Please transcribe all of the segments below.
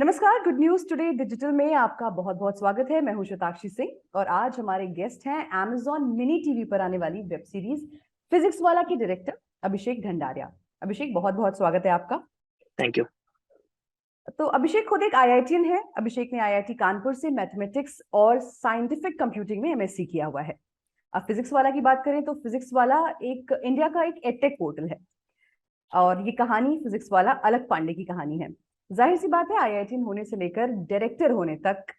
नमस्कार। Good news today digital में आपका बहुत बहुत स्वागत है। मैं हूं शताक्षी सिंह और आज हमारे गेस्ट हैं Amazon मिनी टीवी पर आने वाली वेब सीरीज फिजिक्स वाला के डायरेक्टर अभिषेक ढंडारिया। अभिषेक, बहुत बहुत स्वागत है आपका। Thank you. तो अभिषेक खुद एक आईआईटीएन है। अभिषेक ने आईआईटी कानपुर से मैथमेटिक्स और साइंटिफिक कंप्यूटिंग में एमएससी किया हुआ है। अब फिजिक्स वाला की बात करें तो फिजिक्स वाला एक इंडिया का एक एडटेक पोर्टल है और ये कहानी फिजिक्स वाला अलग पांडे की कहानी है। जाहिर सी बात है, आईआईटीएन होने से लेकर डायरेक्टर होने तक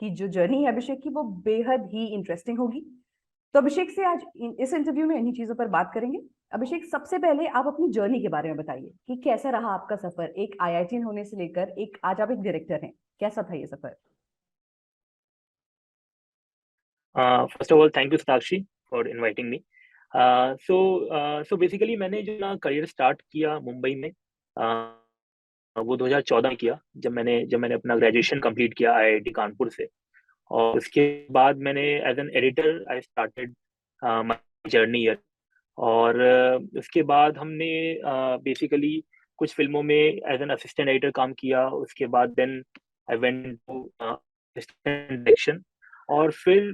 की जो जर्नी है अभिषेक की, वो बेहद ही इंटरेस्टिंग होगी। तो अभिषेक से आज इस इंटरव्यू में इन्हीं चीजों पर बात करेंगे। अभिषेक, सबसे पहले आप अपनी जर्नी के बारे में बताइए कि कैसा रहा आपका सफर एक आईआईटीएन होने से लेकर एक आज आप एक डायरेक्टर हैं। कैसा था ये सफर? First of all thank you Sakshi for inviting me. So basically मैंने जो ना करियर स्टार्ट किया मुंबई में, वो 2014 में किया, जब मैंने अपना ग्रेजुएशन कंप्लीट किया आईआईटी कानपुर से। और उसके बाद मैंने as an editor I started my journey year. और उसके बाद हमने बेसिकली कुछ फिल्मों में एज एन असिस्टेंट एडिटर काम किया। उसके बाद then I went to assistant direction. और फिर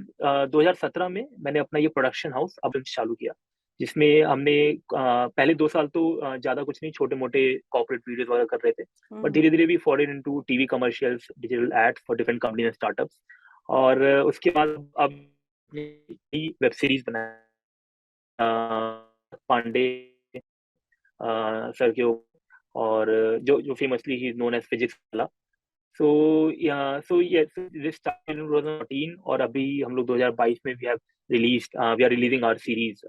2017 में मैंने अपना ये प्रोडक्शन हाउस अब चालू किया, जिसमें हमने पहले 2 साल तो ज़्यादा कुछ नहीं, छोटे मोटे कॉर्पोरेट वीडियोस वगैरह कर रहे थे। बट धीरे धीरे भी foray into TV commercials, digital ads for different companies and startups. और उसके बाद अब वेब सीरीज बनाया पांडे सर के ऊपर, और जो famously he is known as physics Wallah. So so yes, this started in 2014 और अभी हम लोग 2022 में we are releasing our series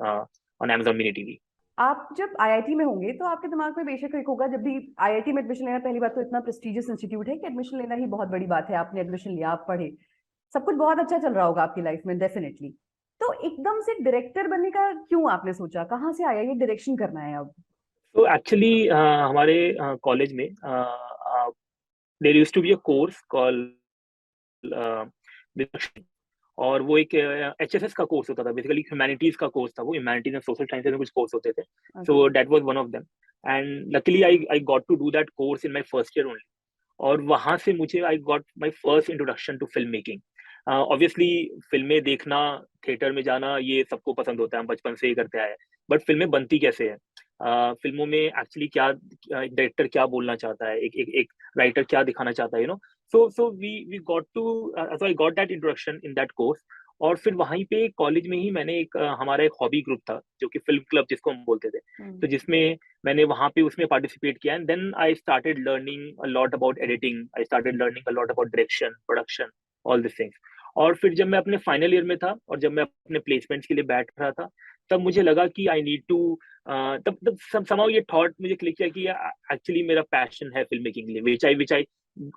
on Amazon mini TV. आप जब आईआईटी में होंगे तो आपके दिमाग में बेशक एक होगा, जब भी आईआईटी में एडमिशन लेना, पहली बात तो इतना प्रेस्टिजियस इंस्टीट्यूट है कि एडमिशन लेना ही बहुत बड़ी बात है। आपने एडमिशन लिया, आप पढ़े, सब कुछ बहुत अच्छा चल रहा होगा आपकी लाइफ में डेफिनेटली। तो एकदम से डायरेक्टर बनने का क्यों आपने सोचा? कहाँ से आया ये डायरेक्शन करना है अब? तो एक्चुअली हमारे कॉलेज में there used to be a course called, और वो एक एचएसएस का कोर्स होता था। बेसिकली ह्यूमैनिटीज का कोर्स था, वो ह्यूमैनिटीज एंड सोशल साइंसेज में कुछ कोर्स होते थे। Okay. So that was one of them, and luckily I got to do that course in my first year only. और वहां से मुझे I got my first introduction to film making. Obviously फिल्में देखना, थिएटर में जाना, ये सबको पसंद होता है, हम बचपन से ही करते आए हैं। बट फिल्में बनती कैसे है, फिल्मों में एक्चुअली क्या डायरेक्टर क्या बोलना चाहता है, एक राइटर क्या दिखाना चाहता है, so we got to so I got that introduction in that course। और फिर वहीं पे कॉलेज में ही मैंने हमारा एक हॉबी ग्रुप था जो कि फिल्म क्लब जिसको हम बोलते थे। तो जिसमें मैंने वहां पे उसमें पार्टिसिपेट किया, and then I started learning a lot about editing, I started learning a lot about direction, production, all this things. और फिर जब मैं अपने फाइनल ईयर में था और जब मैं अपने प्लेसमेंट्स के लिए बैठ रहा था, तब मुझे लगा कि आई नीड टू, तब तब somehow ये थॉट मुझे क्लिक किया कि एक्चुअली मेरा पैशन है फिल्म मेकिंग के लिए, विच आई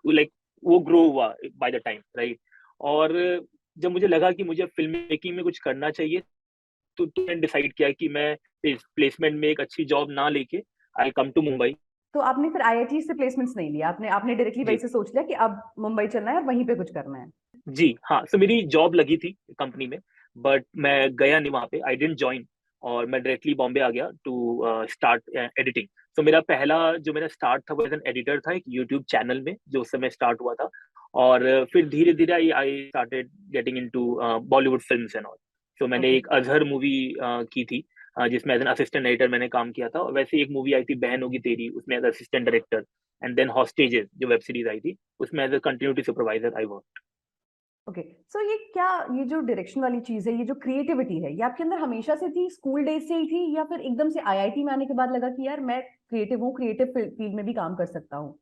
लाइक, वो ग्रो हुआ बाय द टाइम, राइट। और जब मुझे लगा कि मुझे फिल्म मेकिंग में कुछ करना चाहिए, तो मैंने डिसाइड किया कि मैं प्लेसमेंट में एक अच्छी जॉब ना लेके आई कम टू मुंबई। तो आपने फिर आईआईटी से प्लेसमेंट्स नहीं लिया? आपने आपने डायरेक्टली वही जी से सोच लिया कि अब मुंबई चलना है और वहीं पे कुछ करना है? जी हाँ, तो मेरी जॉब लगी थी कंपनी में, बट मैं गया नहीं वहाँ पे, आई डेंट ज्वाइन। और मैं डायरेक्टली बॉम्बे आ गया टू स्टार्ट एडिटिंग। तो मेरा पहला जो मेरा स्टार्ट था वो एज एन एडिटर था, एक यूट्यूब चैनल में जो उस समय स्टार्ट हुआ था। और फिर धीरे धीरे I I started getting into Bollywood films and all. तो मैंने ओके। एक अजहर मूवी की थी, जिसमें एज एन असिस्टेंट एडिटर मैंने काम किया था। और वैसे एक मूवी आई थी बहन होगी तेरी, उसमें as assistant director. And then hostages जो वेब सीरीज आई थी, उसमें as a continuity supervisor I work. Okay. So ये क्या, ये जो डायरेक्शन वाली चीज है, ये जो क्रिएटिविटी है, ये आपके अंदर हमेशा से थी, स्कूल डेज से ही थी, या फिर एकदम से आईआईटी में आने के बाद लगा कि यार मैं क्रिएटिव हूँ, क्रिएटिव फील्ड में भी काम कर सकता हूँ?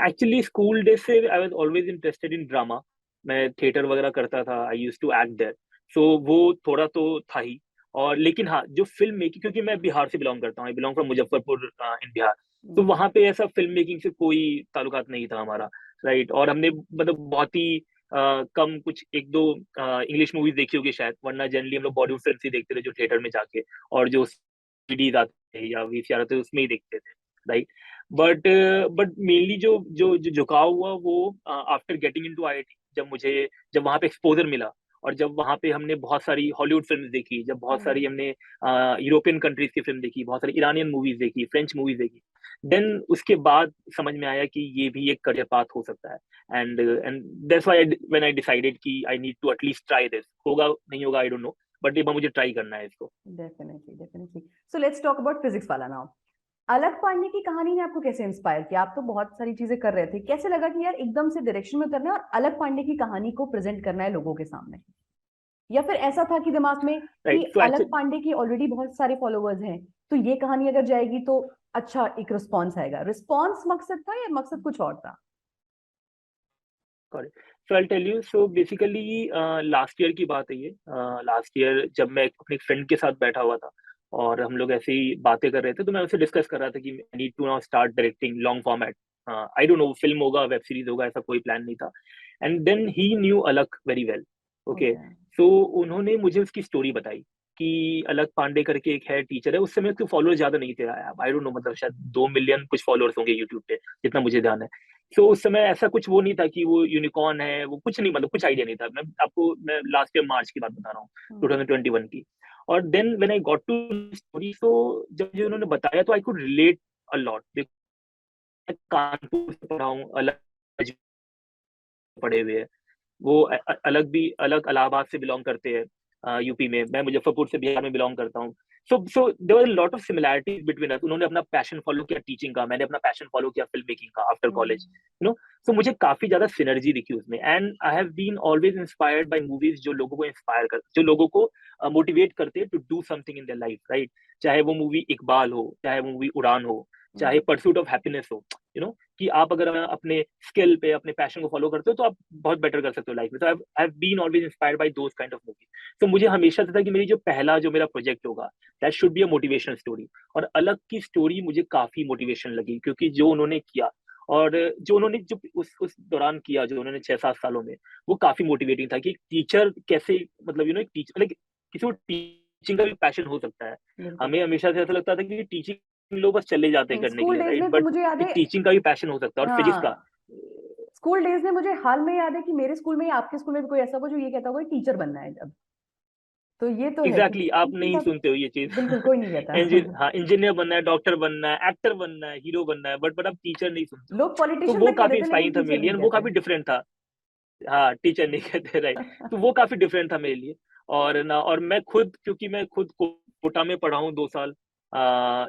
एक्चुअली स्कूल डेज से I was always interested in drama. मैं थिएटर वगैरह करता था, I used to act there. So वो थोड़ा तो था ही। और लेकिन हाँ, जो फिल्म मेकिंग, क्योंकि मैं बिहार से बिलोंग करता हूँ, आई बिलोंग फ्रॉम मुजफ्फरपुर इन बिहार। तो हम्म। वहाँ पे ऐसा फिल्म मेकिंग से कोई ताल्लुकात नहीं था हमारा, राइट। और हमने मतलब बहुत ही कम कुछ एक दो इंग्लिश मूवीज देखी होगी शायद, वरना जनरली हम लोग बॉलीवुड फिल्म ही देखते थे जो थिएटर में जाके, और जो सीडीज आते थे या वीसीआर आते थे उसमें ही देखते थे, राइट। बट बट मेनली जो जो जो झुकाव हुआ वो आफ्टर गेटिंग इनटू आईआईटी, जब वहां पे एक्सपोजर मिला और जब वहाँ पे हमने बहुत सारी हॉलीवुड फिल्म देखी, जब बहुत हम्म, सारी हमने यूरोपियन कंट्रीज की फिल्म देखी, बहुत सारी ईरानियन मूवीज देखी, फ्रेंच मूवीज देखी, देन उसके बाद समझ में आया कि ये भी एक करियर पाथ हो सकता है। And that's why when I decided कि I need to at least try this, होगा नहीं होगा आई डोंट नो, बट एक बार मुझे ट्राई करना है इसको। Definitely definitely. So let's talk about physics वाला नाउ। अलग पांडे की कहानी ने आपको कैसे इंस्पायर किया? आप तो बहुत सारी चीजें कर रहे थे, कैसे लगा कि यार एकदम से डायरेक्शन में करना है और अलग पांडे की कहानी को प्रेजेंट करना है लोगों के सामने? या फिर ऐसा था कि दिमाग में कि राइट, सो अलग एक्चुअली पांडे की ऑलरेडी बहुत सारे फॉलोअर्स हैं, तो ये कहानी अगर जाएगी तो अच्छा एक रिस्पॉन्स आएगा? रिस्पॉन्स मकसद था या मकसद कुछ और था? Correct, so I tell you, so basically last year की बात है ये। लास्ट ईयर जब मैं अपने फ्रेंड के साथ बैठा हुआ था और हम लोग ऐसे ही बातें कर रहे थे, तो मैं उससे डिस्कस कर रहा था कि I need to now start directing long format. I don't know film होगा, वेब सीरीज होगा, ऐसा कोई प्लान नहीं था। And then he knew Alakh very well. Okay, okay. So उन्होंने मुझे उसकी स्टोरी बताई कि अलग पांडे करके एक है, टीचर है। उस समय उसके फॉलोअर्स ज्यादा नहीं थे, आई डोंट नो, मतलब शायद 2 मिलियन कुछ फॉलोअर्स होंगे यूट्यूब पे, जितना मुझे ध्यान है। तो उस समय ऐसा कुछ वो नहीं था कि वो यूनिकॉर्न है, वो कुछ नहीं, मतलब कुछ आइडिया नहीं था। मैं लास्ट ईयर मार्च की बात बता रहा हूँ, हम्म, 2021 की। और then when I got to story, तो जब मुझे उन्होंने बताया तो I could relate a lot. मैं कानपुर से पढ़ा हूँ, अलग पढ़े हुए हैं। वो अलग भी, अलग इलाहाबाद से बिलोंग करते हैं, यूपी में। मैं मुजफ्फरपुर से, बिहार में बिलोंग करता हूँ। So there were lot of similarities between us. उन्होंने अपना पैशन फॉलो किया टीचिंग का, मैंने अपना पैशन फॉलो किया फिल्म मेकिंग का after college, hmm, you know. So मुझे काफी ज्यादा सिनर्जी दिखी उसमें। And I have been always inspired by movies जो लोगों को इंस्पायर कर, जो लोगों को मोटिवेट करते हैं to do something in their life, right. चाहे वो मूवी इकबाल हो, चाहे वो मूवी उड़ान हो, चाहे हम्म, परसूट ऑफ हैप्पीनेस हो, यू नो, कि आप अगर अपने स्किल पे, अपने पैशन को फॉलो करते हो तो आप बहुत बेटर कर सकते हो लाइफ में। तो I have been always inspired by those kind of movies. तो मुझे हमेशा से था कि मेरी जो पहला जो मेरा प्रोजेक्ट होगा, that should be a motivational story. और अलग की स्टोरी मुझे काफी मोटिवेशन लगी, क्योंकि जो उन्होंने किया और जो उन्होंने जो उस दौरान किया, जो उन्होंने 6-7 सालों में, वो काफी मोटिवेटिंग था कि एक टीचर कैसे, मतलब यू नो, एक टीचर, मतलब किसी को टीचिंग का भी पैशन हो सकता है। बिल्कुल। हमें हमेशा से ऐसा लगता था कि टीचिंग लोग बस चले जाते हैं नहीं, करने के स्कूल लिए, डेज राइट, में तो बट मुझे याद एक है। टीचिंग का भी पैशन हो सकता है, और फिजिक्स का। हाँ, स्कूल डेज में मुझे हाल में याद है कि मेरे स्कूल में या आपके स्कूल में भी कोई ऐसा हो जो ये कहता होगा टीचर बनना है अब। तो ये तो है कि एग्जैक्टली, आप teaching नहीं का सुनते हो ये चीज। बिल्कुल कोई नहीं कहता। हाँ, इंजीनियर बनना है, डॉक्टर बनना है, एक्टर बनना है, हीरो बनना है, बट आप टीचर नहीं सुनते हो। लोग तो पॉलिटिशियन वो तक कह काफी देते हैं लेकिन इंस्पायरिंग था टीचर मेरे लिए, नहीं और वो कहते। काफी डिफरेंट था। हाँ, टीचर नहीं कहते, राइट। तो वो काफी डिफरेंट था मेरे लिए। और ना, और मैं खुद, क्योंकि मैं खुद कोटा में पढ़ा हूँ 2 साल,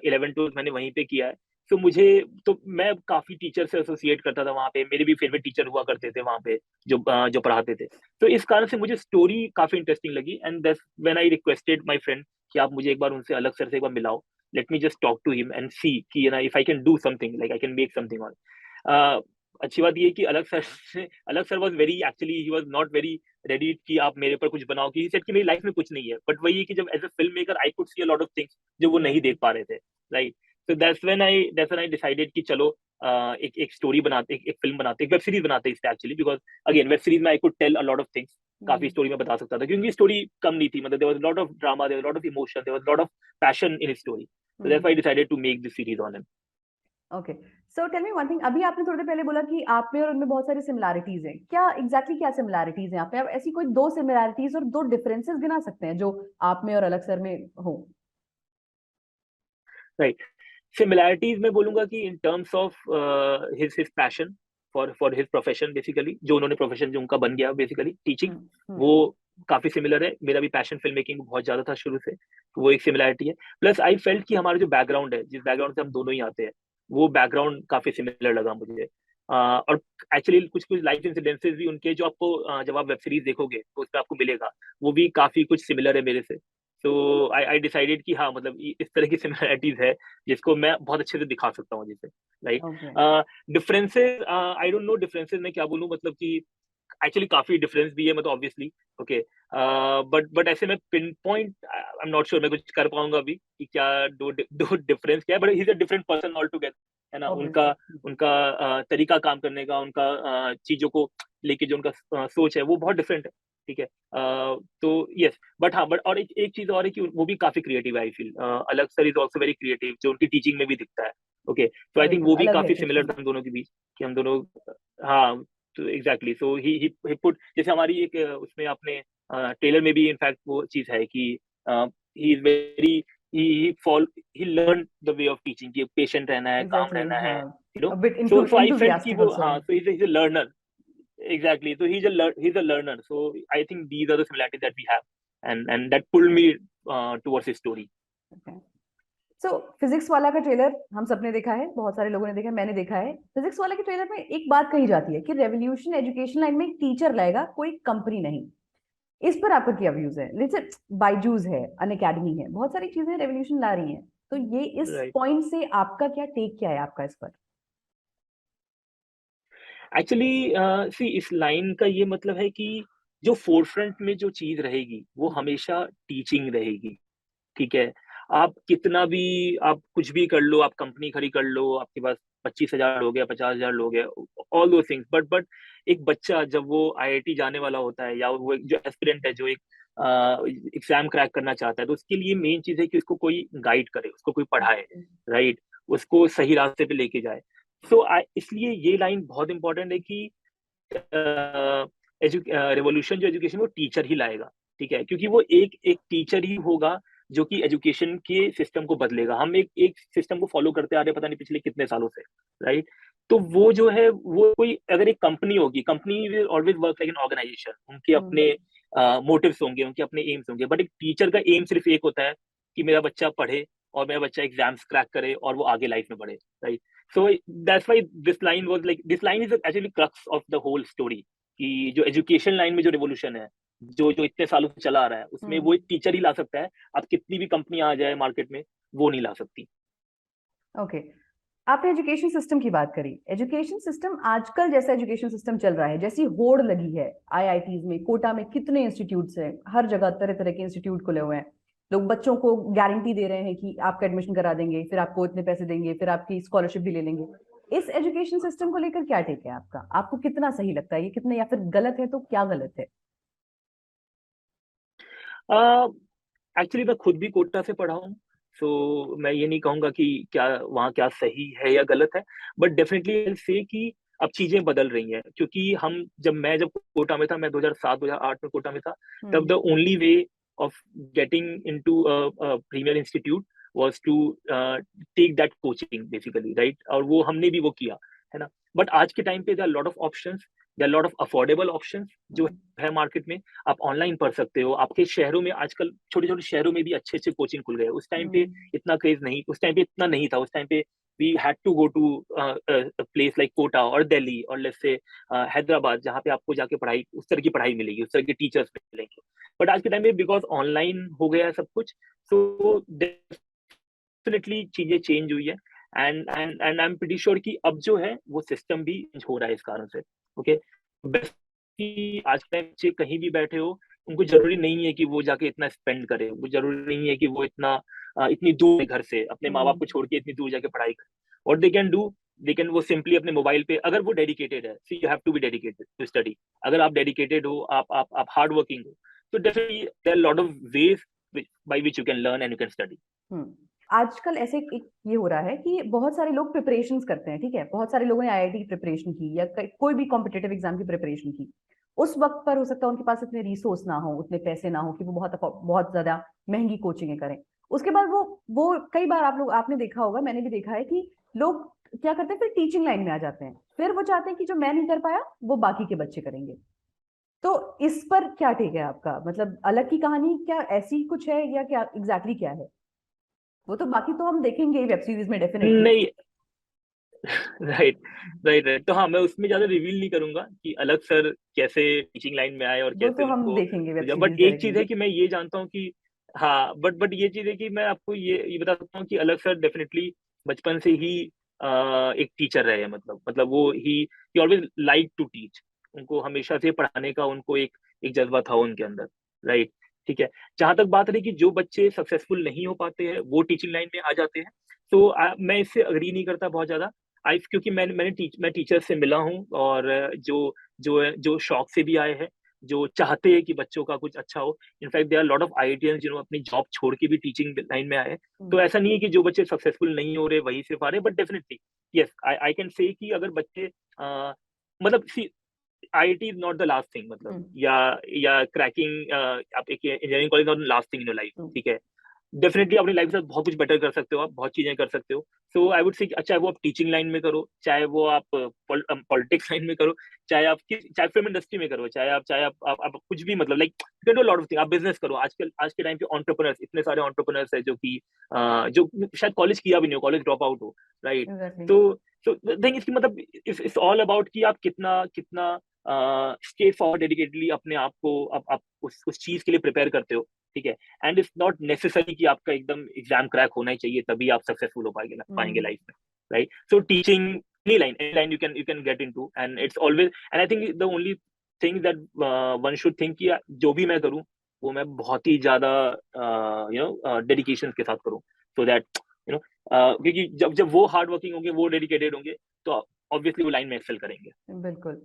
11 12 मैंने वहीं पे किया है। तो मुझे, तो मैं काफी टीचर से एसोसिएट करता था वहाँ पे, मेरे भी फेवरेट टीचर हुआ करते थे वहाँ पे, जो पढ़ाते थे। तो इस कारण से मुझे स्टोरी काफी इंटरेस्टिंग लगी। And that's when I requested my friend कि आप मुझे एक बार उनसे अलग सर से एक बार मिलाओ, let me just talk to him and see कि ना, if I can do something, like I can make something on. अच्छी बात ये है कि Alakh sir was very, actually he was not very ready कि आप मेरे पर कुछ बनाओ, कि ही सेड कि मेरी लाइफ में कुछ नहीं है। बट वही है कि जब as a film maker I could see a lot of things जो वो नहीं बिल्कुल। देख पा रहे थे, राइट। तो दैट्स व्हेन आई डिसाइडेड कि चलो, एक स्टोरी बनाते, एक फिल्म बनाते, एक वेब सीरीज बनाते इस पे actually, because again web series में I could tell a lot of things. काफी हम्म, स्टोरी में बता सकता था, क्योंकि स्टोरी कम नहीं थी, मतलब there was lot of drama, there was lot of emotion, there was lot of passion in story. So that's hmm. Why I decided to make this series on him. Okay. So tell me one thing, अभी आपने थोड़ी देर पहले बोला कि आप में और उनमें बहुत सारी सिमिलैरिटीज हैं। क्या एग्जैक्टली क्या सिमिलैरिटीज हैं आप में? आप ऐसी कोई दो सिमिलैरिटीज और दो डिफरेंसेस गिना सकते हैं जो आप में और अलग सर में हो? राइट, सिमिलैरिटीज मैं बोलूंगा कि in terms of his passion for his profession, basically जो उन्होंने प्रोफेशन जो उनका बन गया बेसिकली टीचिंग, हम्म, हम्म, वो काफी सिमिलर है। मेरा भी पैशन फिल्म मेकिंग बहुत ज्यादा था शुरू से, तो वो एक सिमिलैरिटी है। प्लस आई फेल्ट कि हमारा जो बैकग्राउंड है, जिस बैकग्राउंड से हम दोनों ही आते हैं, वो बैकग्राउंड काफी सिमिलर लगा मुझे। और एक्चुअली कुछ कुछ लाइफ इंसिडेंसेस भी उनके, जो आपको जब आप वेब सीरीज देखोगे तो उसमें आपको मिलेगा, वो भी काफी कुछ सिमिलर है मेरे से। तो आई डिसाइडेड कि हाँ, मतलब इस तरह की सिमिलरिटीज है जिसको मैं बहुत अच्छे से दिखा सकता हूँ, जिसे, okay. Right. Differences, I don't no differences मैं क्या बोलूँ, मतलब कि एक्चुअली काफी डिफरेंस भी है, मतलब ऑब्वियसली, ओके। बट ऐसे में pin point, I am not sure मैं कुछ कर पाऊंगा अभी कि क्या दो डिफरेंस क्या है। But he is a different person all together, है ना। उनका ऑब्वियसली। उनका तरीका काम करने का, उनका चीजों को लेके जो उनका सोच है, वो बहुत डिफरेंट है, ठीक है। तो यस, बट हाँ, बट और एक चीज और है कि वो भी काफी क्रिएटिव है, आई फील। अलग sir is also very creative, जो उनकी टीचिंग में भी दिखता है, ओके। तो आई थिंक बिल्कुल वो भी अलग है काफी कुछ सिमिलर में। था हम दोनों के बीच, कि हम दोनों, हाँ। तो एग्जैक्टली, सो ही पुट, जैसे हमारी एक उसमें आपने टेलर में भी इनफैक्ट वो चीज है कि he is very he fall he learn the way of teaching कि पेशेंट रहना है, काम एग्जैक्टली रहना है, हाँ, you know. a bit so I felt कि enthusiastic वो, also. हाँ, so he is a learner. Exactly. So he's a learner. So I think these are the similarities that we have, and that pulled me towards his story. So physics वाला का trailer हम सबने देखा है, बहुत सारे लोगों ने देखा है, मैंने देखा है। फिजिक्स वाला के ट्रेलर में एक बात कही जाती है कि रेवोल्यूशन एजुकेशन लाइन में एक टीचर लाएगा, कोई कंपनी नहीं। इस पर आपका क्या व्यूज है? जैसे बायजूस है, अन अकेडमी है, बहुत सारी चीजें रेवोल्यूशन ला रही हैं, तो ये इस Right. पॉइंट से आपका क्या टेक, क्या है आपका इस पर? एक्चुअली सी इस लाइन का ये मतलब है कि जो फोरफ्रंट में जो चीज रहेगी वो हमेशा टीचिंग रहेगी. ठीक है. आप कितना भी, आप कुछ भी कर लो, आप कंपनी खड़ी कर लो, आपके पास 25,000 लोग हैं, 50,000 लोग हैं, ऑल दो थिंग्स, बट एक बच्चा जब वो आईआईटी जाने वाला होता है, या वो एक जो एस्पिरेंट है, जो एक एग्जाम क्रैक करना चाहता है, तो उसके लिए मेन चीज है कि उसको कोई गाइड करे, उसको कोई पढ़ाए, राइट, उसको सही रास्ते पे लेके जाए. सो इसलिए ये लाइन बहुत इंपॉर्टेंट है कि रेवोल्यूशन जो एजुकेशन वो टीचर ही लाएगा. ठीक है, क्योंकि वो एक एक टीचर ही होगा जो कि एजुकेशन के सिस्टम को बदलेगा. हम एक एक सिस्टम को फॉलो करते आ रहे हैं, पता नहीं पिछले कितने सालों से, राइट. तो वो जो है, वो कोई अगर एक कंपनी होगी, company will always work like an organization. उनके अपने मोटिव्स होंगे, उनके अपने एम्स होंगे, बट एक टीचर का एम सिर्फ एक होता है कि मेरा बच्चा पढ़े और मेरा बच्चा एग्जाम्स क्रैक करे और वो आगे लाइफ में बढ़े, right. So that's why this line was like, this line is actually crux of the whole story, कि जो एजुकेशन लाइन में जो रिवोल्यूशन है, जो जो इतने सालों से चला आ रहा है, उसमें वो एक टीचर ही ला सकता है. अब कितनी भी कंपनियां आ जाए मार्केट में, वो नहीं ला सकती. ओके, आपने एजुकेशन सिस्टम की बात करी। एजुकेशन सिस्टम आजकल जैसा एजुकेशन सिस्टम चल रहा है, जैसी होड़ लगी है आईआईटीज में, कोटा में कितने इंस्टीट्यूट्स हैं, हर जगह तरह तरह के इंस्टीट्यूट खुले हुए हैं। लोग बच्चों को गारंटी दे रहे हैं कि आपका एडमिशन करा देंगे, फिर आपको इतने पैसे देंगे, फिर आपकी स्कॉलरशिप भी ले लेंगे। इस एजुकेशन सिस्टम को लेकर क्या टेक है आपका? आपको कितना सही लगता है ये, कितना, या फिर गलत है तो क्या गलत है? एक्चुअली मैं खुद भी कोटा से पढ़ा हूँ, सो मैं ये नहीं कहूंगा कि क्या वहाँ क्या सही है या गलत है, बट डेफिनेटली से कि अब चीजें बदल रही हैं. क्योंकि जब कोटा में था, मैं 2007-2008 में कोटा में था, तब the only way of getting into premier institute was to take that coaching basically, right. और वो हमने भी वो किया, है ना. बट आज के टाइम पे there are lot of options, there are lot of affordable options जो है मार्केट में. आप ऑनलाइन पढ़ सकते हो. आपके शहरों में आजकल, छोटे छोटे शहरों में भी अच्छे अच्छे कोचिंग खुल गए. उस टाइम पे इतना क्रेज नहीं, उस टाइम पे इतना नहीं था. उस टाइम पे we had to go to place like Kota और दिल्ली और लेट्स से हैदराबाद, जहाँ पे आपको जाके पढ़ाई, उस तरह की पढ़ाई मिलेगी, उस तरह के टीचर्स मिलेंगे. बट आज के टाइम पे बिकॉज ऑनलाइन हो गया है सब कुछ, सो डेफिनेटली चीजें चेंज हुई है. And I am pretty sure कि अब जो है वो सिस्टम भी चेंज हो रहा है इस कारण से. ओके, कि आज के टाइम बच्चे कहीं भी बैठे हो, उनको जरूरी नहीं है कि वो जाके इतना स्पेंड करे, वो जरूरी नहीं है कि वो इतनी दूर घर से अपने माँ बाप को छोड़ के इतनी दूर जाके पढ़ाई करे. और they can do, they can वो सिंपली अपने मोबाइल पे, अगर वो डेडिकेटेड है, see you have to be dedicated to study. अगर आप डेडिकेटेड हो, आप हार्ड वर्किंग हो, तो definitely there are lot of ways by which you can learn and you can study. आजकल ऐसे एक ये हो रहा है कि बहुत सारे लोग प्रिपरेशंस करते हैं, ठीक है, बहुत सारे लोगों ने आईआईटी की प्रिपरेशन की या कोई भी कॉम्पिटेटिव एग्जाम की प्रिपरेशन की। उस वक्त पर हो सकता है उनके पास इतने रिसोर्स ना हो, उतने पैसे ना हो कि वो बहुत ज्यादा महंगी कोचिंग करें। उसके बाद वो कई बार आपने देखा होगा, मैंने भी देखा है कि लोग क्या करते हैं, फिर टीचिंग लाइन में आ जाते हैं। फिर वो चाहते हैं कि जो मैं नहीं कर पाया वो बाकी के बच्चे करेंगे। तो इस पर क्या टेक है आपका? मतलब अलग की कहानी क्या ऐसी कुछ है, या क्या एग्जैक्टली क्या है? वो तो बाकी तो हम देखेंगे वेब सीरीज में डेफिनेटली। नहीं. Right, right, right. तो हाँ, मैं उसमें ज्यादा रिवील नहीं करूंगा कि अलग सर कैसे टीचिंग लाइन में आए और वो कैसे तो हम उनको देखेंगे वेब सूझा. बट सीरीज एक चीज डायरेक्टली। है कि मैं ये जानता हूँ कि, हाँ, बट ये चीज है कि मैं आपको ये बता सकता हूँ कि अलग सर डेफिनेटली बचपन से ही एक टीचर रहे हैं. मतलब वो ही ऑलवेज लाइक टू टीच. उनको हमेशा से पढ़ाने का उनको एक एक जज्बा था उनके अंदर, राइट. ठीक है. जहां तक बात रही कि जो बच्चे सक्सेसफुल नहीं हो पाते हैं वो टीचिंग लाइन में आ जाते हैं, तो मैं इससे अग्री नहीं करता बहुत ज्यादा. क्योंकि मैं टीचर से मिला हूँ, और जो शौक से भी आए हैं, जो चाहते हैं कि बच्चों का कुछ अच्छा हो. In fact there are lot of IITians जिन्होंने अपनी जॉब छोड़ के भी टीचिंग लाइन में आए हैं. तो ऐसा नहीं है कि जो बच्चे सक्सेसफुल नहीं हो रहे वही सिर्फ आ रहे, but definitely yes, I can say कि अगर बच्चे मतलब IIT is not the last thing, मतलब हम्म, या क्रैकिंग आप एक engineering college not last thing in your life, hmm, ठीक है। डेफिनेटली अपनी लाइफ के साथ बहुत कुछ बेटर कर सकते हो, आप बहुत चीजें कर सकते हो। सो आई वुड से, चाहे वो आप टीचिंग लाइन में करो, चाहे वो आप पॉलिटिक्स लाइन में करो, चाहे फिल्म इंडस्ट्री में करो, चाहे आप कुछ भी, मतलब like you can do lot of thing. आप बिजनेस करो, आजकल आज के टाइम पे एंटरप्रेन्योर्स, इतने सारे एंटरप्रेन्योर्स है जो कि जो शायद कॉलेज किया भी नहीं हो, कॉलेज ड्रॉप आउट हो, राइट। एग्जैक्टली। तो थिंग इसकी मतलब इट्स ऑल अबाउट कि आप कितना कितना स्ट्रेट फॉरवर्ड डेडिकेटली अपने आप को आप उस चीज के लिए प्रिपेयर करते हो, ठीक है। एंड इट्स नॉट नेसेसरी कि आपका एकदम एग्जाम क्रैक होना ही चाहिए तभी आप सक्सेसफुल हो पाएंगे हम्म, लाइफ में, right. So teaching, any line you can get into, and it's always, and I think the only thing that one should think कि जो भी मैं करूँ वो मैं बहुत ही ज्यादा डेडिकेशन के साथ करूँ, so that क्योंकि जब जब वो हार्ड वर्किंग होंगे, वो डेडिकेटेड होंगे, तो ऑब्वियसली वो लाइन में एक्सेल करेंगे। बिल्कुल।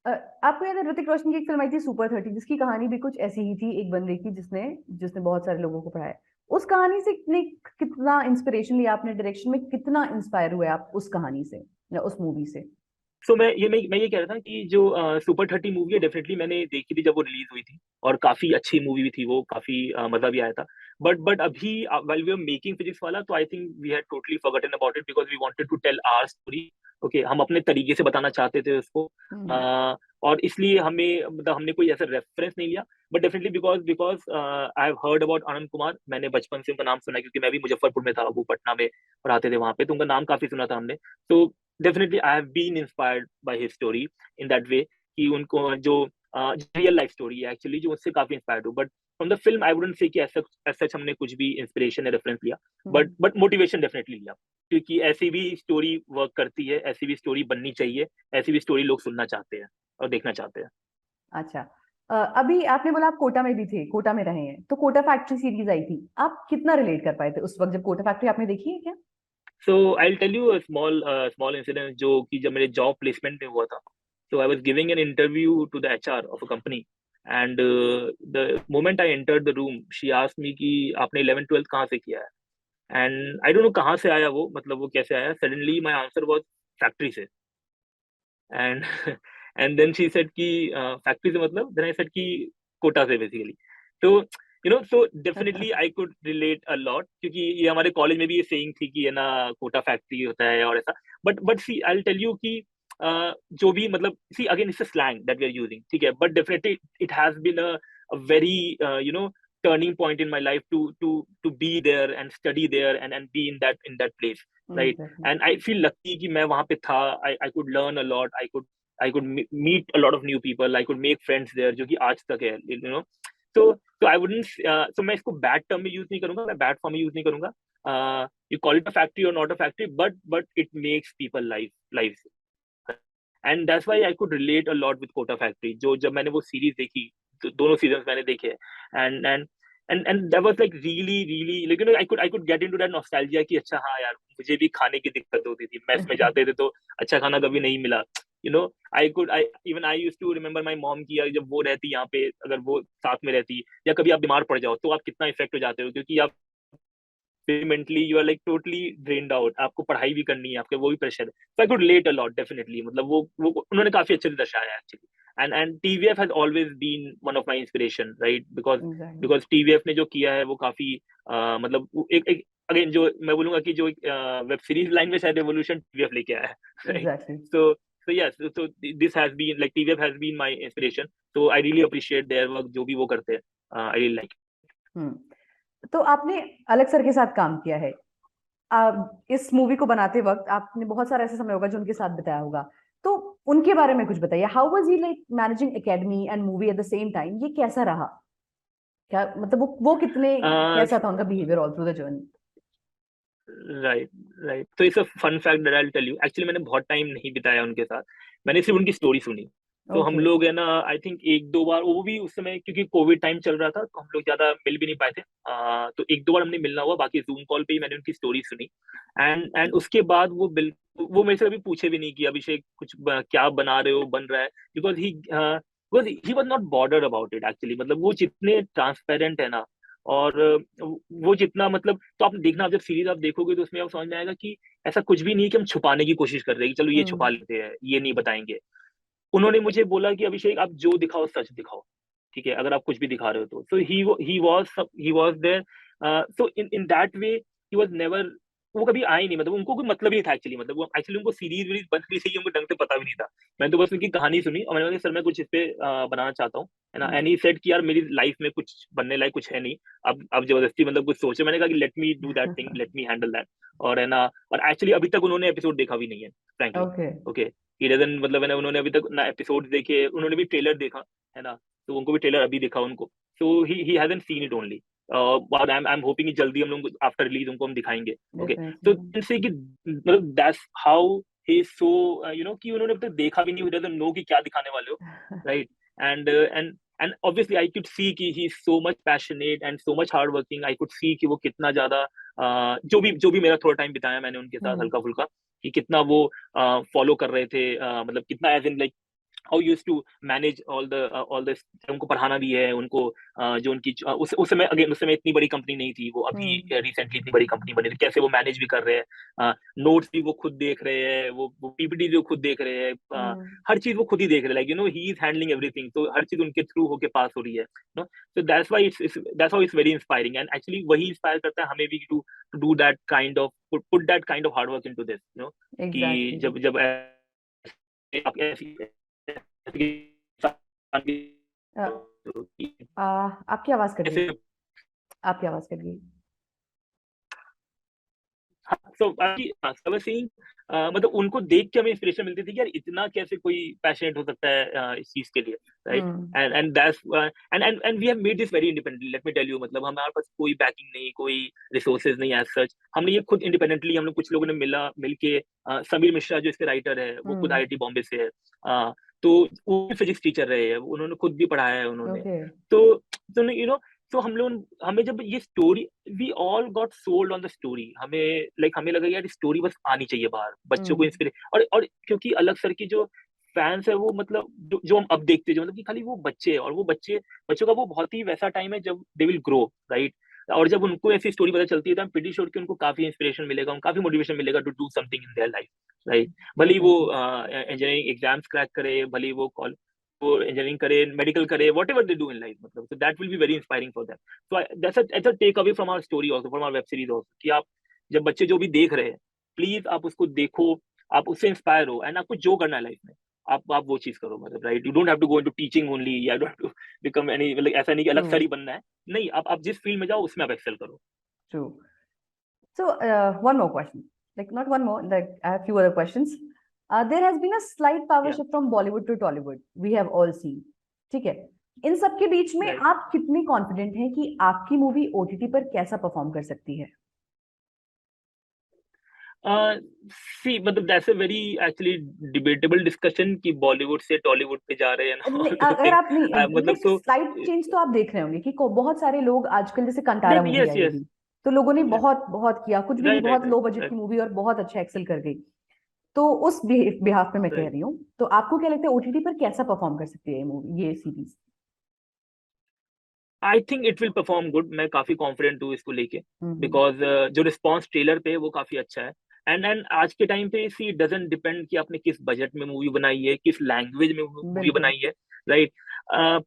आपको याद है ऋतिक रोशन की एक फिल्म आई थी सुपर 30, जिसकी कहानी भी कुछ ऐसी ही थी, एक बंदे की जिसने जिसने बहुत सारे लोगों को पढ़ाया। उस कहानी से कितना इंस्पिरेशन लिया आपने डायरेक्शन में, कितना इंस्पायर हुए आप उस कहानी से या उस मूवी से? सो मैं ये कह रहा था कि जो सुपर 30 मूवी है, डेफिनेटली मैंने देखी थी जब वो रिलीज हुई थी, और काफी अच्छी मूवी भी थी वो, काफी मजा भी आया था। बट अभी while we are making physics वाला, तो I think we had totally forgotten about it, because we wanted to tell our story. Okay, हम अपने तरीके से बताना चाहते थे उसको, हम्म, और इसलिए हमें, मतलब हमने कोई ऐसा रेफरेंस नहीं लिया। But definitely because because I have heard about Anand Kumar, मैंने बचपन से उनका नाम सुना है, क्योंकि मैं भी मुजफ्फरपुर में था, वो पटना में पढ़ाते थे वहां पे, तो उनका नाम काफी सुना था हमने। तो definitely I have been inspired by his story in that way, कि उनको जो रियल लाइफ स्टोरी है एक्चुअली, जो उससे काफी इंस्पायर्ड हूँ। But from the film I wouldn't say कि ऐसा हमने कुछ भी इंस्पिरेशन या रेफरेंस लिया, हम्म। बट मोटिवेशन डेफिनेटली लिया, क्योंकि ऐसी भी स्टोरी वर्क करती है, ऐसी भी स्टोरी बननी चाहिए, ऐसी भी स्टोरी लोग सुनना चाहते हैं और देखना चाहते हैं। अच्छा। अभी आपने बोला आप कोटा में भी थे, कोटा में रहे हैं, तो कोटा फैक्ट्री सीरीज आई थी, आप कितना रिलेट कर पाए थे उस वक्त जब कोटा फैक्ट्री आपने देखी है क्या? So I tell you small incident, जो कि जब मेरे जॉब प्लेसमेंट में हुआ था, so I was giving an interview to the HR of a company, and the moment I entered the room, she asked me कि आपने 11th 12th कहाँ से किया है, and I don't know कहाँ से आया वो, मतलब वो कैसे आया, suddenly my answer was factory से, and and then she said कि फैक्ट्री से मतलब, then I said कि कोटा से बेसिकली। तो so definitely I could relate a lot, क्योंकि ये हमारे कॉलेज में भी ये सेइंग थी कि है ना, कोटा फैक्ट्री होता है और ऐसा। But see I tell you कि जो भी, मतलब see again it's a slang that we are using, ठीक है, but definitely it has been a very turning point in my life to be there and study there, and be in that place, right? Exactly. And I feel lucky कि मैं वहां पे था, I could learn a lot, I could meet a lot of new people, I could make friends there, जो कि आज तक है, so so I wouldn't so मैं इसको बैड टर्म में यूज नहीं करूंगा, मैं बैड फॉर्म में यूज नहीं करूंगा। You call it a factory or not a factory, but it makes people lives, and that's why I could relate a lot with Kota Factory, जो जब मैंने वो सीरीज देखी, तो दोनों सीजन मैंने देखे, and that was like really like I could get into that nostalgia कि अच्छा हाँ यार, मुझे भी खाने की दिक्कत होती थी, मेस में जाते थे तो अच्छा खाना कभी नहीं मिला, I used to remember my mom की यार, जब वो रहती यहाँ पे, अगर वो साथ में रहती, या कभी आप बीमार पड़ जाओ, तो आप कितना इफेक्ट हो जाते हो, क्योंकि आप mentally you are like totally drained out, आपको पढ़ाई भी करनी है, आपके वो भी प्रेशर है। So I could relate a lot definitely, मतलब वो उन्होंने काफी अच्छे से दर्शाया है actually. And TVF has always been one of my inspiration, right, because exactly. Because TVF ने जो किया है वो काफी मतलब एक अगेन, जो मैं बोलूंगा कि जो वेब सीरीज लाइन में शायद रेवोल्यूशन टीवीएफ लेके आया है, right. Exactly. So yes, so this has been like TVF has been my inspiration. So I really appreciate their work, जो भी वो करते हैं, I really like हम्म। तो आपने अलग सर के साथ काम किया है। इस मूवी को बनाते वक्त आपने बहुत सारा ऐसा समय होगा जो उनके साथ बिताया होगा, तो उनके बारे में कुछ बताइए। How was he like managing academy and movie at the same time, ये कैसा रहा? क्या मतलब वो कितने, it. कैसा था उनका behaviour all through the journey? Right right, तो it's a fun fact that I will tell you, actually मैंने बहुत टाइम नहीं बिताया उनके साथ, मैंने सिर्फ उनकी स्टोरी सुनी। तो हम ओके। लोग है ना, आई थिंक एक दो बार, वो भी उस समय क्योंकि कोविड टाइम चल रहा था, तो हम लोग ज्यादा मिल भी नहीं पाए थे, तो एक दो बार हमने मिलना हुआ, बाकी जूम कॉल पे ही मैंने उनकी स्टोरी सुनी। एंड उसके बाद वो मेरे से अभी पूछे भी नहीं कि अभिषेक कुछ क्या बना रहे हो, बन रहा है, because he was not border about it actually, मतलब वो जितने ट्रांसपेरेंट है ना, और वो जितना, मतलब तो आप देखना, आप जब सीरीज आप देखोगे तो उसमें आप समझ में आएगा कि ऐसा कुछ भी नहीं है कि हम छुपाने की कोशिश कर रहे हैं कि चलो ये छुपा हम्म, लेते हैं, ये नहीं बताएंगे। उन्होंने मुझे बोला कि अभिषेक आप जो दिखाओ सच दिखाओ, ठीक है, अगर आप कुछ भी दिखा रहे हो तो। So he was there, so in that way he was never, वो कभी आए नहीं, मतलब उनको कोई मतलब ही नहीं था एक्चुअली, मतलब वो एक्चुअली उनको सीरीज वीरीज बन रही थी, उनको ढंग से पता भी नहीं था। मैंने तो बस उनकी कहानी सुनी और मैंने कहा सर मैं कुछ इस पे बनाना चाहता हूँ, है ना। एंड ही सेड कि यार मेरी लाइफ में कुछ बनने लायक कुछ है नहीं, अब जबरदस्ती मतलब कुछ सोचे। मैंने कहा कि let me do that thing, let me handle that. और है ना, और एक्चुअली अभी तक उन्होंने एपिसोड देखा भी नहीं है frankly. Okay. Okay, he doesn't, मतलब है ना, उन्होंने अभी तक ना एपिसोड देखे, उन्होंने भी ट्रेलर देखा, है ना, तो उनको भी ट्रेलर अभी दिखा उनको। So he hasn't seen it only. और आई एम होपिंग कि जल्दी हम लोग आफ्टर रिलीज उनको हम दिखाएंगे। ओके, तो डेफिनेटली। से कि मतलब that's how he is so, you know, कि उन्होंने अब तक देखा भी नहीं, डजंट नो कि क्या दिखाने वाले हो, right. And obviously I could see कि he is so much passionate and so much hard working. I could see कि वो कितना ज्यादा जो भी मेरा थोड़ा टाइम बिताया मैंने उनके साथ हम्म। हल्का फुल्का, कि कितना वो फॉलो कर रहे थे, मतलब कितना as in like how used to manage all the, उनको पढ़ाना भी है उनको, जो उनकी उस समय, अगेन उस समय इतनी बड़ी कंपनी नहीं थी, वो अभी हम्म। रिसेंटली इतनी बड़ी कंपनी बनी थी, कैसे वो मैनेज भी कर रहे हैं, नोट्स भी वो खुद देख रहे हैं, वो पीपीटी भी वो खुद देख रहे हैं, हम्म। हर चीज वो खुद ही देख रहे हैं, like you know he is handling everything, तो हर चीज उनके थ्रू होके पास हो रही है, no. So that's why it's very inspiring, and actually वही इंस्पायर करता है हमें भी to do that kind of, put that kind of hard work into this, you know, कि एग्जैक्टली। जब जब आप ऐसी आपकी आवाज कट गई। ऐसे, आपकी आवाज कट गई। सो सेइंग, मतलब उनको देख के हमें इंस्पिरेशन मिलती थी कि यार इतना कैसे कोई पैशनेट हो सकता है इस चीज के लिए, right. Hmm. And that's and we have made this very independently, let me tell you, मतलब हमारे पास कोई बैकिंग नहीं, कोई रिसोर्सेज नहीं एज सच, हमने ये खुद इंडिपेंडेंटली, हम लोग कुछ लोगों ने मिलके, समीर मिश्रा जो इसके राइटर है वो खुद हम्म। आईआईटी बॉम्बे से है, तो वो फिजिक्स टीचर रहे हैं, उन्होंने खुद भी पढ़ाया है उन्होंने, ओके। तो यू नो, तो हम लोग, हमें जब ये story, we all got sold on the story, हमें लाइक हमें लगा यार स्टोरी बस आनी चाहिए बाहर, बच्चों को हम्म। इंस्पिरेट, और क्योंकि अलग सर की जो फैंस है वो, मतलब जो हम अब देखते हैं, जो मतलब कि खाली वो बच्चे हैं, और वो बच्चों का वो बहुत ही वैसा टाइम है जब दे विल ग्रो, राइट। और जब उनको ऐसी स्टोरी पता चलती है तो आई एम प्रीटी श्योर कि उनको काफी इंस्पिरेशन मिलेगा, उनको काफी मोटिवेशन मिलेगा to do something in their life, right. भले ही वो डेफिनेटली। इंजीनियरिंग एग्जाम्स क्रैक करे, भले ही वो इंजीनियरिंग करे, मेडिकल करे, what ever they do in life, मतलब so that will be very inspiring for them. So that's a take away from our story also, from our web series also, कि आप जब बच्चे जो भी देख रहे हैं, प्लीज आप उसको देखो, आप उससे इंस्पायर हो, एंड आपको जो करना है लाइफ में, आप वो चीज करो, मतलब right, you don't have to go into teaching only, या डोंट टू बिकम एनी, मतलब ऐसा नहीं कि ट्रू। अलग सर ही बनना है, नहीं, आप जिस फील्ड में जाओ उसमें आप एक्सेल करो। True. So, one more question. Like, not one more, like, I have few other questions. There has been a slight power या shift from Bollywood to Tollywood. We have all seen. ठीक है। इन सब के बीच में right, आप कितनी confident हैं कि आपकी मूवी ओटीटी पर कैसा परफॉर्म कर सकती है? सी, मतलब that's a very actually debatable discussion कि बॉलीवुड से टॉलीवुड पे जा रहे हैं ना, नहीं, ऑल द अगर थिंग, आप नहीं, मतलब लाइक तो स्लाइट चेंज तो आप देख रहे होंगे कि बहुत सारे लोग आजकल, जैसे कंतारा नहीं, मूवी यस आई यस, अभी, तो लोगों ने बहुत बहुत किया, कुछ भी नहीं, राइट राइट बहुत लो बजट की राइट मूवी और बहुत अच्छा एक्सेल कर गई। तो उस बिहाफ पे मैं कह राइट। रही हूँ, तो आपको क्या लगता है ओटीटी पर कैसा परफॉर्म कर सकती है ये मूवी, ये series? I think it will perform good, मैं काफी कॉन्फिडेंट हूँ इसको लेके, हम्म। बिकॉज जो रिस्पॉन्स ट्रेलर पे है वो काफी अच्छा है। एंड आज के टाइम पे सी डजंट डिपेंड कि आपने किस बजट में मूवी बनाई है, किस लैंग्वेज में मूवी बिल्कुल। बनाई है, राइट।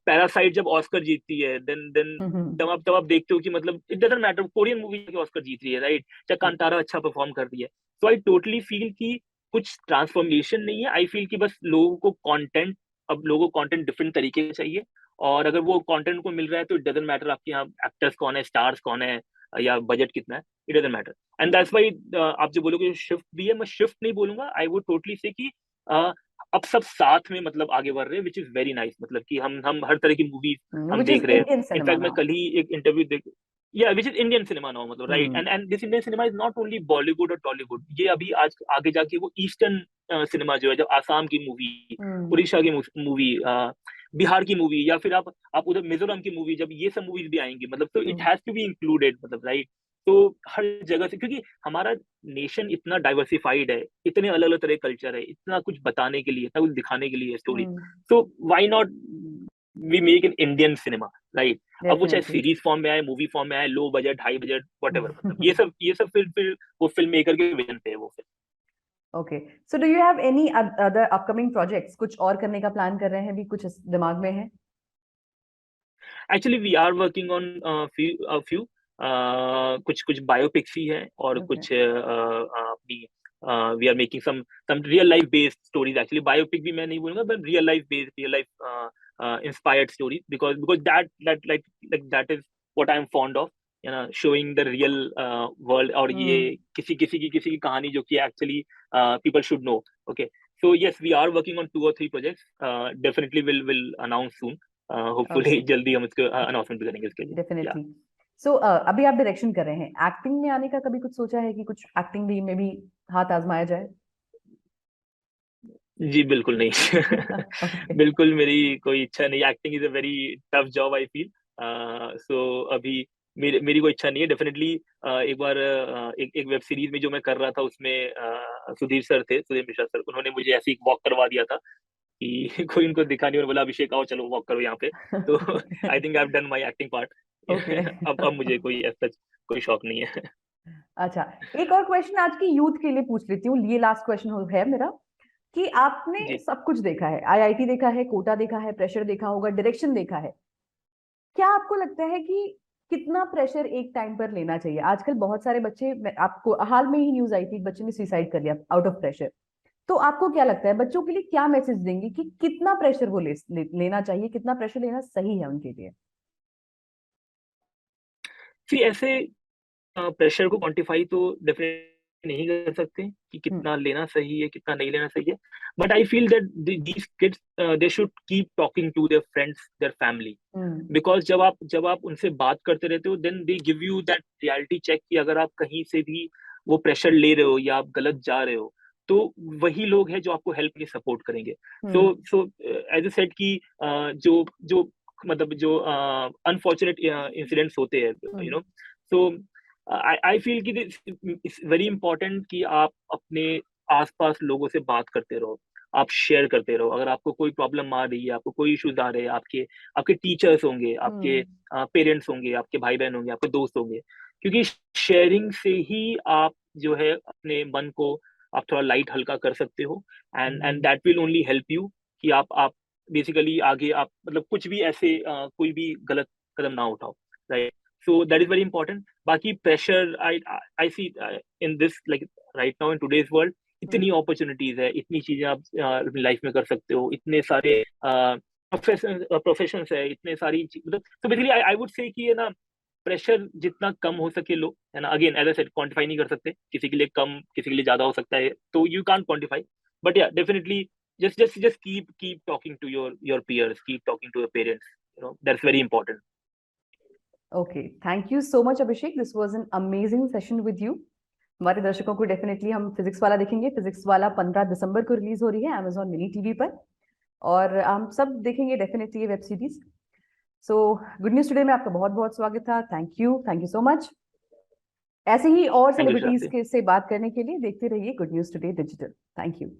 पैरासाइट जब ऑस्कर जीतती है, देन हम्म। तब आप देखते हो कि मतलब it doesn't matter, Korean movie की ऑस्कर जीत रही है, राइट, चाहे कांतारा अच्छा परफॉर्म कर रही है। सो आई टोटली फील कि कुछ ट्रांसफॉर्मेशन नहीं है, आई फील कि बस लोगों को कंटेंट, अब लोगों को कंटेंट डिफरेंट तरीके से चाहिए, और अगर वो कंटेंट को मिल रहा है तो इट डजंट मैटर आपके यहाँ एक्टर्स कौन है, स्टार्स कौन है, या बजट कितना है, it doesn't matter. And that's why आप जो बोलोगे शिफ्ट भी है, मैं शिफ्ट नहीं बोलूंगा, आई वुड टोटली से कि uh, अब सब साथ में मतलब आगे बढ़ रहे हैं, विच इज वेरी नाइस, मतलब कि हम हर तरह की मूवीज हम विच इज देख रहे हैं। इंडियन सिनेमा इनफैक्ट मैं नाउ। कल ही एक इंटरव्यू देख, या which is Indian cinema now, मतलब right, hmm. And this Indian cinema is not only Bollywood और टॉलीवुड, ये अभी आज आगे जाके वो ईस्टर्न सिनेमा जो है, जब आसाम की मूवी, हम्म। उड़ीसा की मूवी, बिहार की मूवी, या फिर आप उधर मिजोरम की मूवी, जब ये सब मूवीज भी आएंगी, मतलब तो it hmm. Has to be included, मतलब राइट। तो हर जगह से, क्योंकि हमारा नेशन इतना डाइवर्सिफाइड है, इतने अलग अलग तरह के कल्चर है, इतना कुछ बताने के लिए, इतना कुछ दिखाने के लिए स्टोरी, हम्म। तो why not we make in Indian cinema, right. अब वो चाहे डेफिनेटली। सीरीज फॉर्म में आए, मूवी फॉर्म में आए, low budget, high budget, what ever, मतलब ये सब फिर वो फिल्म मेकर के विजन पे है वो film. Okay, so do you have any other upcoming projects? कुछ और करने का प्लान कर रहे हैं, भी कुछ दिमाग में है? Actually we are working on few कुछ कुछ बायोपिक्स ही है और ओके। कुछ अपनी we are making some real life based stories. Actually biopic भी मैं नहीं बोलूंगा, but real life based, real life inspired stories, because that like that is what I am fond of, you know, showing the real world. और ये किसी की कहानी जो कि actually people should know. Okay, so yes, we are working on 2 or 3 projects. Definitely will announce soon. Hopefully okay, जल्दी हम इसको अनाउंसमेंट भी करेंगे इसके लिए। या डेफिनेटली। सो अभी आप डायरेक्शन कर रहे हैं, एक्टिंग में आने का कभी कुछ सोचा है कि कुछ एक्टिंग भी में भी हाथ आजमाया जाए? जी बिल्कुल नहीं। ओके। बिल्कुल मेरी कोई इच्छा नहीं। Acting is a very tough job I feel. सो अभी मेरी मेरी कोई इच्छा नहीं है। डेफिनेटली एक बार एक वेब सीरीज में जो मैं कर रहा था उसमें सुधीर सर थे, सुधीर मिश्रा सर, उन्होंने मुझे ऐसे ही वॉक करवा दिया था कि कोई उनको दिखा नहीं और बोला अभिषेक आओ चलो वॉक करो यहाँ पे। तो I think I have done my acting part. Okay. अब मुझे कोई ऐसा कोई शौक नहीं है। अच्छा, एक और क्वेश्चन आज की यूथ के लिए पूछ लेती हूँ, ये लास्ट क्वेश्चन है मेरा, कि आपने जी। सब कुछ देखा है, आईआईटी देखा है, कोटा देखा है, प्रेशर देखा होगा, डायरेक्शन देखा है, क्या आपको लगता है कि कितना प्रेशर एक टाइम पर लेना चाहिए? आजकल बहुत सारे बच्चे, आपको हाल में ही न्यूज आई थी, बच्चे ने सुसाइड कर लिया आउट ऑफ प्रेशर। तो आपको क्या लगता है, बच्चों के लिए क्या मैसेज देंगे कि कितना प्रेशर वो लेना चाहिए, कितना प्रेशर लेना सही है उनके लिए? फिर ऐसे प्रेशर को क्वांटिफाई तो डेफिनेटली नहीं कर सकते कि हम्म। कितना लेना सही है, कितना नहीं लेना सही है। But I feel that these kids they should keep talking to their friends, their family. Hmm. Because जब आप उनसे बात करते रहते हो, then they give you that reality check कि अगर आप कहीं से भी वो प्रेशर ले रहे हो या आप गलत जा रहे हो, तो वही लोग हैं जो आपको हेल्प के सपोर्ट करेंगे। सो हम्म। सो एज ए सेड कि जो जो मतलब जो अनफॉर्चुनेट इंसिडेंट्स होते हैं, you hmm. No, so I feel कि इट्स वेरी इंपॉर्टेंट कि आप अपने आसपास लोगों से बात करते रहो, आप शेयर करते रहो। अगर आपको कोई प्रॉब्लम आ रही है, आपको कोई इश्यूज आ रहे हैं, आपके आपके टीचर्स होंगे, आपके हम्म। पेरेंट्स होंगे, आपके भाई बहन होंगे, आपके दोस्त होंगे, क्योंकि शेयरिंग से ही आप जो है अपने मन को आप थोड़ा लाइट हल्का कर सकते हो। And that will only help you कि आप बेसिकली आगे आप मतलब कुछ भी ऐसे कोई भी गलत कदम ना उठाओ, right? So that is very important. बाकी pressure I see in this like right now in today's world, इतनी हम्म। अपॉर्चुनिटीज है, इतनी चीजें आप अपनी लाइफ में कर सकते हो, इतने सारे प्रोफेशंस है, इतने सारी मतलब। तो बेसिकली आई वुड से कि ये ना, प्रेशर जितना कम हो सके लो, है ना। Again as I said, quantify नहीं कर सकते, किसी के लिए कम, किसी के लिए ज्यादा हो सकता है, तो यू कांट क्वांटिफाई। बट या definitely just keep talking to your peers, keep talking to your parents, you know, that's very important. Okay, thank you so much Abhishek, this was an amazing session with you. हमारे दर्शकों को definitely हम physics वाला देखेंगे। Physics वाला 15 दिसंबर को release हो रही है Amazon मिनी टीवी पर, और हम सब देखेंगे डेफिनेटली ये web series. So good news today में आपका बहुत बहुत स्वागत था। Thank you so much. ऐसे ही और Thank you, सेलिब्रिटीज Shraddhi. के से बात करने के लिए देखते रहिए good news today digital. Thank you.